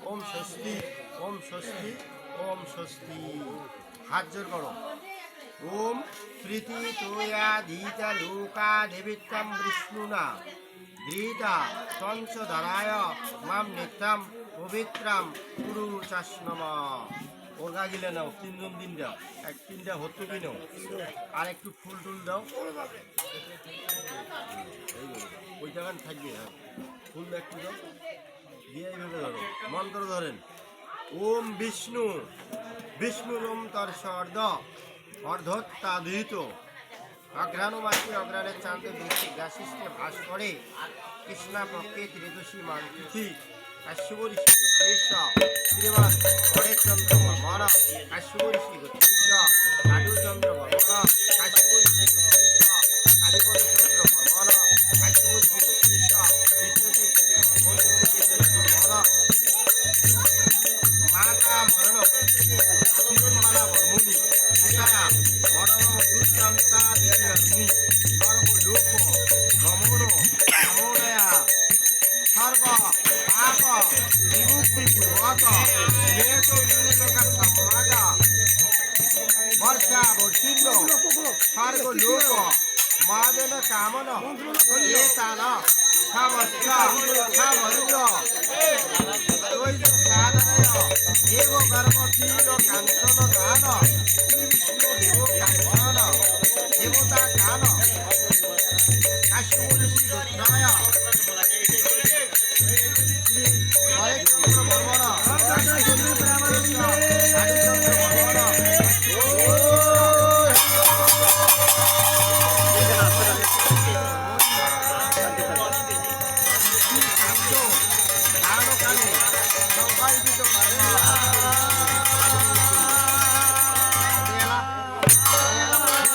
ওম স্বস্তি, ওম স্বস্তি, ওম স্বস্তি। হাত জোর করো। ওম প্রীতি তোয়া ধীতা লোকা দেবিত্তম বিষ্ণুনা ধীতা সংসধারায় মাম নিত্যম পবিত্রাম কুরু চাষ্ণম। ওর্গা গিলে নাও, তিনজন দিন দাও, এক তিনটা হতো কি নাও, আর একটু ফুল টুল দাও। ওই জায়গায় থাকবে, হ্যাঁ ফুল একটু দাও দিয়ে এইভাবে ধরো, মন্ত্র ধরেন। ওম বিষ্ণু বিষ্ণুর ওম তর স্বর্দ অর্ধত্তাদিত অঘ্রাণুমাসী অগ্রাণের চাঁদে বৃষ্টি গ্রাসিষ্ঠে ভাস করে কৃষ্ণা পক্ষে ত্রিদশী মানতিথি কাশ্যপরি শ্রীগোত্রেশ শ্রীমান হরেচন্দ্র বর্মণ কাশ্যপরি শ্রীগোত্রেশ লাডুচন্দ্র বর্মণ কাশ্যপরি শ্রীগোত্রেশ কালীপদচন্দ্র বর্মণ কাশ্যপরি শ্রীগোত্রেশ ইত্যাদি ইত্যাদি বর্মণ ইত্যাদি বর্মণ মাতা মরণ তিরুমালা বর্মণি সীতারা মরণ সুশান্তা দিব্যাগ্নি সর্বলোক ভ্রমণ ভ্রমণয়া সর্ব পাপ বিমুক্তি পূর্বক বেদ বিলোকা সমাজ বর্ষা বর্ষিণ্য সর্বলোক মাদন কামন এ তাল সমস্ত সমন্দ দৈত সাধনয় এব গর্ভতীর কাঞ্চ